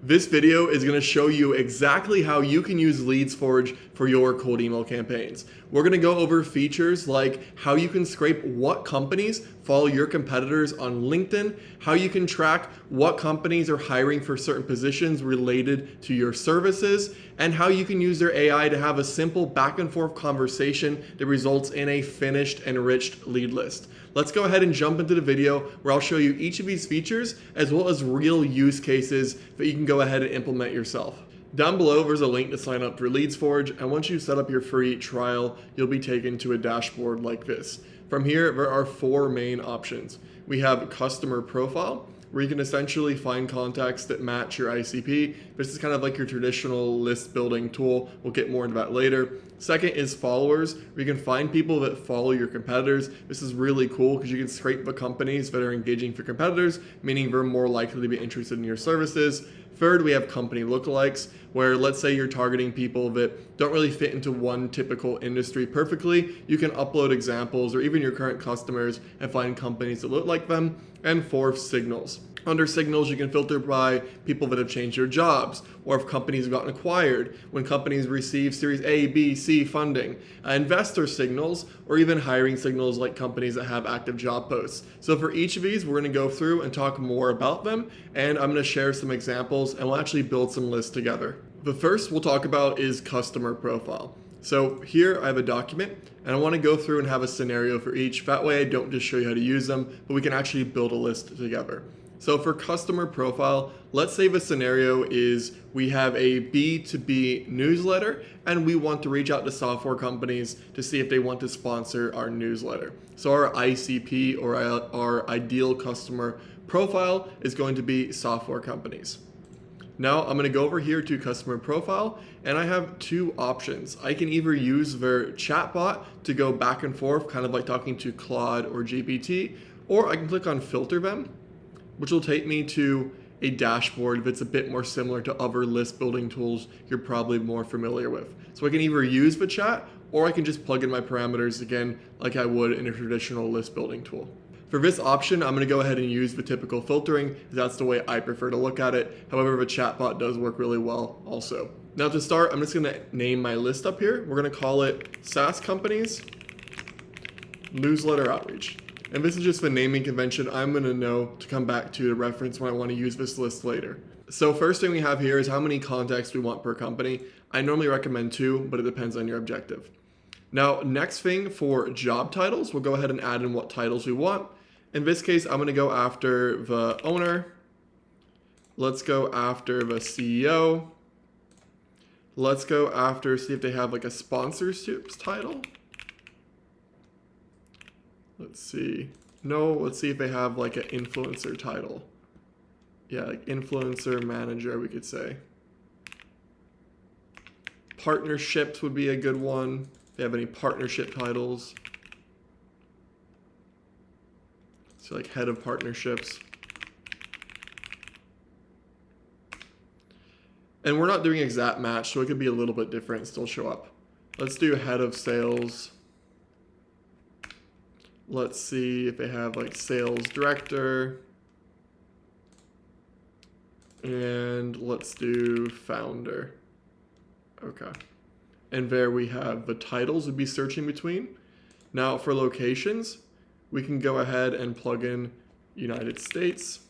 This video is going to show you exactly how you can use Leadsforge for your cold email campaigns. We're going to go over features like how you can scrape what companies follow your competitors on LinkedIn, how you can track what companies are hiring for certain positions related to your services, and how you can use their AI to have a simple back and forth conversation that results in a finished, enriched lead list. Let's go ahead and jump into the video where I'll show you each of these features as well as real use cases that you can go ahead and implement yourself. Down below, there's a link to sign up for Leadsforge, and once you set up your free trial, you'll be taken to a dashboard like this. From here, there are four main options. We have customer profile, where you can essentially find contacts that match your ICP. This is kind of like your traditional list building tool. We'll get more into that later. Second is followers, where you can find people that follow your competitors. This is really cool because you can scrape the companies that are engaging for competitors, meaning they're more likely to be interested in your services. Third, we have company lookalikes, where let's say you're targeting people that don't really fit into one typical industry perfectly. You can upload examples or even your current customers and find companies that look like them. And fourth, signals. Under signals, you can filter by people that have changed their jobs, or if companies have gotten acquired, when companies receive Series A, B, C funding, investor signals, or even hiring signals like companies that have active job posts. So for each of these, we're going to go through and talk more about them, and I'm going to share some examples, and we'll actually build some lists together. The first we'll talk about is customer profile. So here I have a document, and I want to go through and have a scenario for each. That way I don't just show you how to use them, but we can actually build a list together. So for customer profile, let's say the scenario is we have a B2B newsletter and we want to reach out to software companies to see if they want to sponsor our newsletter. So our ICP, or our ideal customer profile, is going to be software companies. Now I'm going to go over here to customer profile, and I have two options. I can either use their chatbot to go back and forth, kind of like talking to Claude or GPT, or I can click on filter them, which will take me to a dashboard that's a bit more similar to other list building tools you're probably more familiar with. So I can either use the chat, or I can just plug in my parameters again like I would in a traditional list building tool. For this option, I'm going to go ahead and use the typical filtering. That's the way I prefer to look at it. However, the chatbot does work really well also. Now to start, I'm just going to name my list up here. We're going to call it SaaS Companies Newsletter Outreach. And this is just the naming convention I'm going to know to come back to reference when I want to use this list later. So first thing we have here is how many contacts we want per company. I normally recommend 2, but it depends on your objective. Now, next thing for job titles, we'll go ahead and add in what titles we want. In this case, I'm going to go after the owner. Let's go after the CEO. Let's go after, see if they have like a sponsorships title. Let's see. No, let's see if they have like an influencer title. Yeah, like influencer manager, we could say. Partnerships would be a good one. If they have any partnership titles. So like head of partnerships. And we're not doing exact match, so it could be a little bit different and still show up. Let's do head of sales. Let's see if they have like sales director. And let's do founder. Okay. And there we have the titles we'd be searching between. Now for locations, we can go ahead and plug in United States.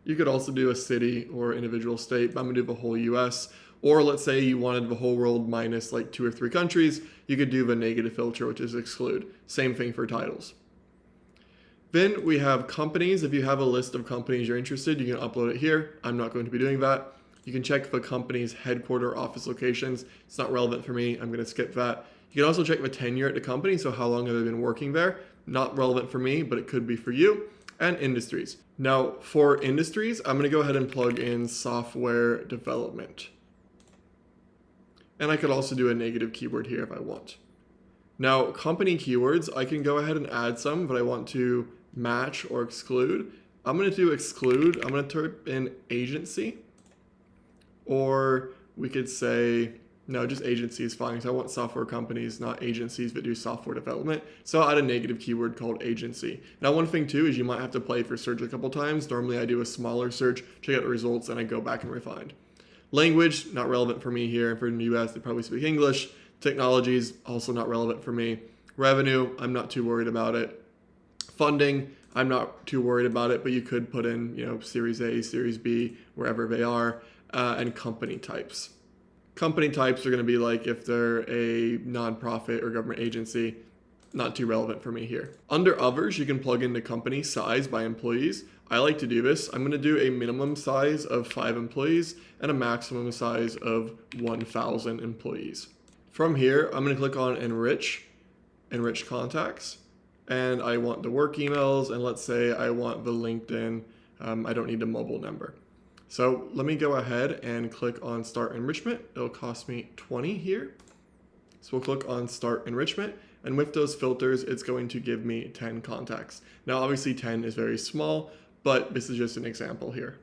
You could also do a city or individual state, but I'm gonna do the whole US. Or let's say you wanted the whole world minus like 2 or 3 countries, you could do the negative filter, which is exclude. Same thing for titles. Then we have companies. If you have a list of companies you're interested, you can upload it here. I'm not going to be doing that. You can check the company's headquarter office locations. It's not relevant for me. I'm going to skip that. You can also check the tenure at the company. So how long have they been working there? Not relevant for me, but it could be for you. And industries. Now for industries, I'm going to go ahead and plug in software development. And I could also do a negative keyword here if I want. Now, company keywords, I can go ahead and add some, but I want to match or exclude. I'm going to do exclude. I'm going to type in agency. Or we could say No, just agency is fine. So I want software companies, not agencies that do software development. So I'll add a negative keyword called agency. Now, one thing too is you might have to play for search a couple times. Normally I do a smaller search, check out the results, and I go back and refine. Language, not relevant for me here. For in the US, they probably speak English. Technologies, also not relevant for me. Revenue, I'm not too worried about it. Funding, I'm not too worried about it, but you could put in, Series A, Series B, wherever they are, and company types. Company types are going to be like if they're a nonprofit or government agency, not too relevant for me here. Under others, you can plug in the company size by employees. I like to do this. I'm going to do a minimum size of 5 employees and a maximum size of 1,000 employees. From here, I'm going to click on enrich contacts. And I want the work emails, and let's say I want the LinkedIn. I don't need the mobile number. So let me go ahead and click on Start Enrichment. It'll cost me 20 here. So we'll click on Start Enrichment, and with those filters, it's going to give me 10 contacts. Now, obviously 10 is very small, but this is just an example here.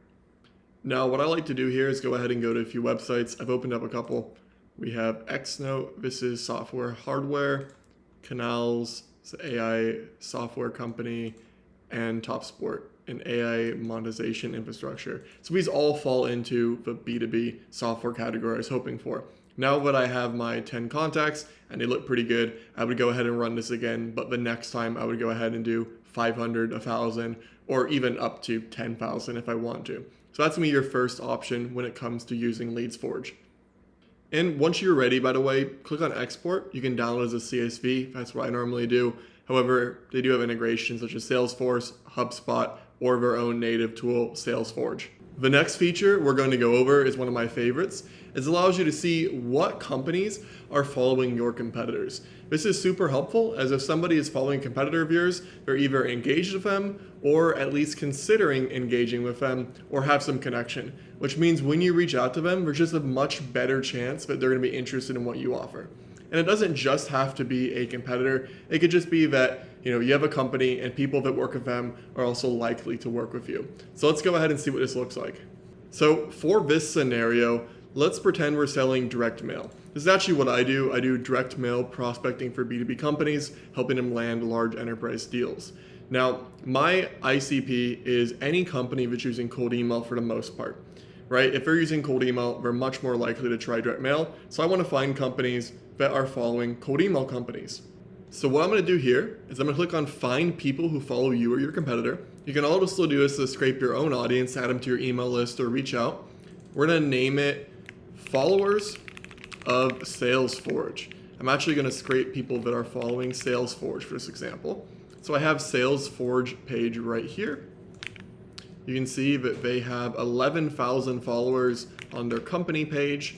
Now, what I like to do here is go ahead and go to a few websites. I've opened up a couple. We have Xnote. This is software hardware. Canals, it's an AI software company, and TopSport, an AI monetization infrastructure. So these all fall into the B2B software category I was hoping for. Now that I have my 10 contacts and they look pretty good, I would go ahead and run this again, but the next time I would go ahead and do 500, 1,000, or even up to 10,000 if I want to. So that's gonna be your first option when it comes to using Leadsforge. And once you're ready, by the way, click on export. You can download as a CSV. That's what I normally do. However, they do have integrations such as Salesforce, HubSpot, or their own native tool, Salesforge. The next feature we're going to go over is one of my favorites. It allows you to see what companies are following your competitors. This is super helpful, as if somebody is following a competitor of yours, they're either engaged with them or at least considering engaging with them or have some connection, which means when you reach out to them, there's just a much better chance that they're going to be interested in what you offer. And it doesn't just have to be a competitor. It could just be that you have a company and people that work with them are also likely to work with you. So let's go ahead and see what this looks like. So for this scenario, let's pretend we're selling direct mail. This is actually what I do. I do direct mail prospecting for B2B companies, helping them land large enterprise deals. Now, my ICP is any company that's using cold email for the most part, right? If they're using cold email, they're much more likely to try direct mail. So I want to find companies that are following cold email companies. So what I'm going to do here is I'm going to click on Find People Who Follow You or Your Competitor. You can also do this to scrape your own audience, add them to your email list, or reach out. We're going to name it Followers of Salesforge. I'm actually going to scrape people that are following Salesforge for this example. So I have Salesforge page right here. You can see that they have 11,000 followers on their company page.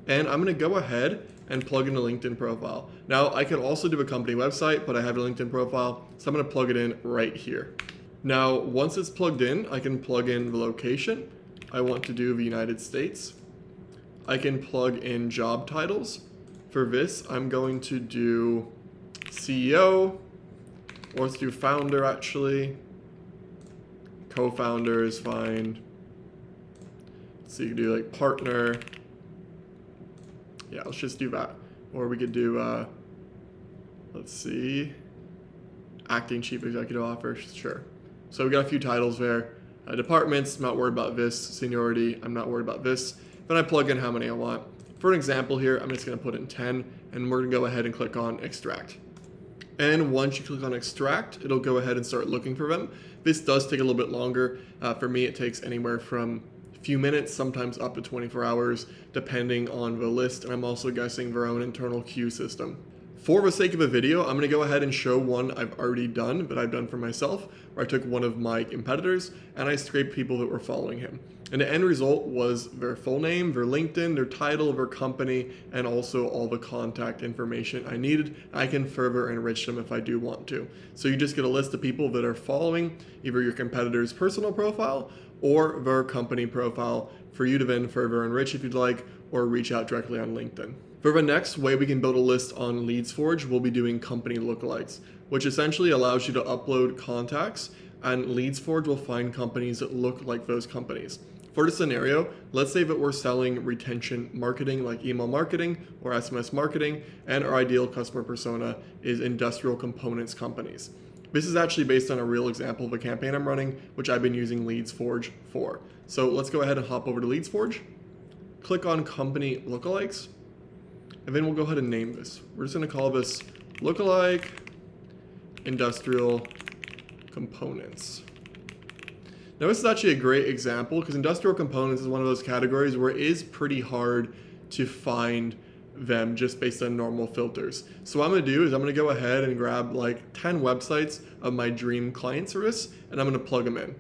And I'm going to go ahead and plug in a LinkedIn profile. Now, I could also do a company website, but I have a LinkedIn profile, so I'm going to plug it in right here. Now, once it's plugged in, I can plug in the location. I want to do the United States. I can plug in job titles. For this, I'm going to do CEO, or let's do founder actually. Co-founder is fine. So you can do like partner. Yeah, let's just do that. Or we could do, let's see, acting chief executive officer, sure. So we got a few titles there. Departments, not worried about this. Seniority, I'm not worried about this. Then I plug in how many I want. For an example here, I'm just gonna put in 10, and we're gonna go ahead and click on extract. And once you click on extract, it'll go ahead and start looking for them. This does take a little bit longer. For me, it takes anywhere from few minutes, sometimes up to 24 hours, depending on the list, and I'm also guessing their own internal queue system. For the sake of a video, I'm going to go ahead and show one I've already done, but I've done for myself, where I took one of my competitors and I scraped people that were following him. And the end result was their full name, their LinkedIn, their title, their company, and also all the contact information I needed. I can further enrich them if I do want to. So you just get a list of people that are following either your competitor's personal profile or their company profile for you to then further enrich if you'd like, or reach out directly on LinkedIn. For the next way we can build a list on Leadsforge, we'll be doing company lookalikes, which essentially allows you to upload contacts, and Leadsforge will find companies that look like those companies. For this scenario, let's say that we're selling retention marketing like email marketing or SMS marketing, and our ideal customer persona is industrial components companies. This is actually based on a real example of a campaign I'm running, which I've been using Leadsforge for. So let's go ahead and hop over to Leadsforge, click on company lookalikes, and then we'll go ahead and name this. We're just gonna call this lookalike industrial components. Now this is actually a great example because industrial components is one of those categories where it is pretty hard to find them just based on normal filters. So what I'm gonna do is I'm gonna go ahead and grab like 10 websites of my dream client service and I'm gonna plug them in.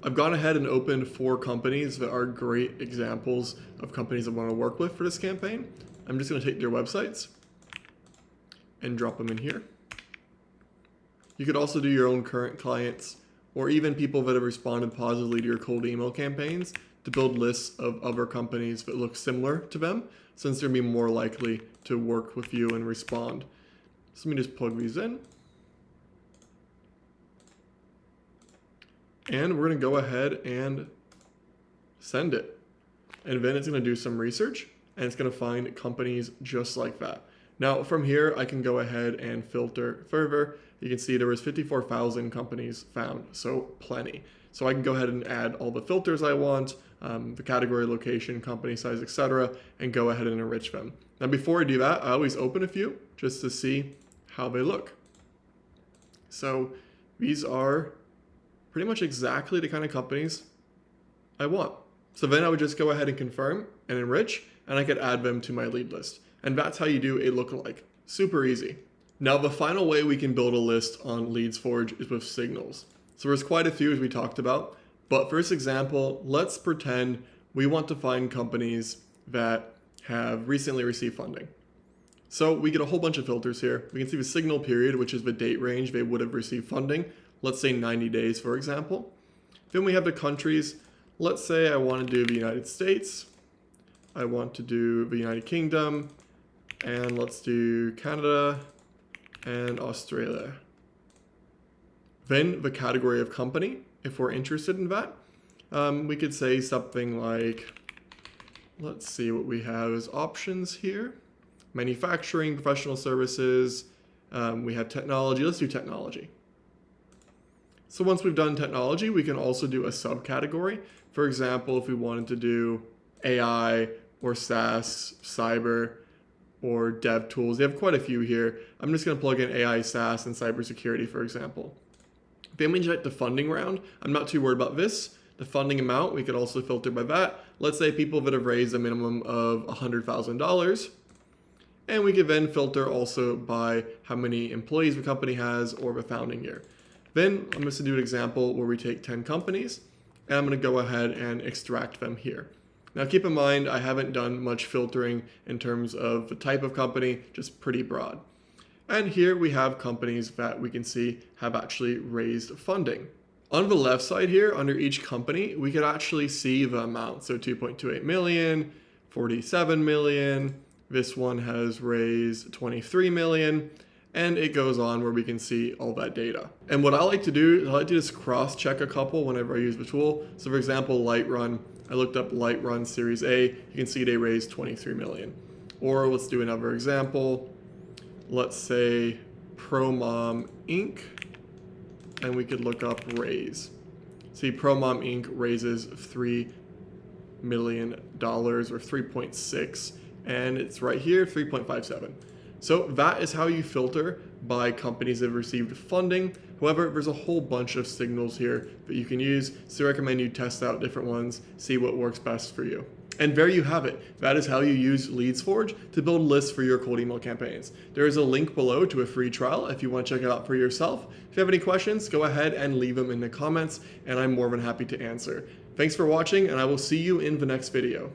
I've gone ahead and opened 4 companies that are great examples of companies I wanna work with for this campaign. I'm just gonna take their websites and drop them in here. You could also do your own current clients or even people that have responded positively to your cold email campaigns to build lists of other companies that look similar to them, since they're going to be more likely to work with you and respond. So let me just plug these in. And we're going to go ahead and send it. And then it's going to do some research and it's going to find companies just like that. Now from here, I can go ahead and filter further. You can see there was 54,000 companies found, so plenty. So I can go ahead and add all the filters I want, the category, location, company size, etc., and go ahead and enrich them. Now before I do that, I always open a few just to see how they look. So these are pretty much exactly the kind of companies I want. So then I would just go ahead and confirm and enrich, and I could add them to my lead list. And that's how you do a lookalike. Super easy. Now the final way we can build a list on Leadsforge is with signals. So there's quite a few as we talked about, but for this example, let's pretend we want to find companies that have recently received funding. So we get a whole bunch of filters here. We can see the signal period, which is the date range they would have received funding. Let's say 90 days, for example. Then we have the countries. Let's say I want to do the United States. I want to do the United Kingdom, and let's do Canada and Australia. Then the category of company, if we're interested in that, we could say something like, let's see what we have as options here. Manufacturing, professional services, we have technology. Let's do technology. So once we've done technology, we can also do a subcategory. For example, if we wanted to do AI or SaaS, cyber, or dev tools. They have quite a few here. I'm just going to plug in AI, SaaS, and cybersecurity, for example. Then we check the funding round. I'm not too worried about this. The funding amount, we could also filter by that. Let's say people that have raised a minimum of $100,000. And we could then filter also by how many employees the company has or the founding year. Then I'm just going to do an example where we take 10 companies, and I'm going to go ahead and extract them here. Now keep in mind, I haven't done much filtering in terms of the type of company, just pretty broad. And here we have companies that we can see have actually raised funding. On the left side here, under each company, we could actually see the amount. So 2.28 million, 47 million, this one has raised 23 million, and it goes on where we can see all that data. And what I like to do is I like to just cross-check a couple whenever I use the tool. So for example, Lightrun, I looked up Lightrun Series A, you can see they raised 23 million. Or let's do another example. Let's say ProMom Inc. And we could look up raise. See, ProMom Inc. raises $3 million or 3.6, and it's right here, 3.57. So that is how you filter by companies that have received funding. However, there's a whole bunch of signals here that you can use, so I recommend you test out different ones, see what works best for you. And there you have it. That is how you use Leadsforge to build lists for your cold email campaigns. There is a link below to a free trial if you want to check it out for yourself. If you have any questions, go ahead and leave them in the comments, and I'm more than happy to answer. Thanks for watching, and I will see you in the next video.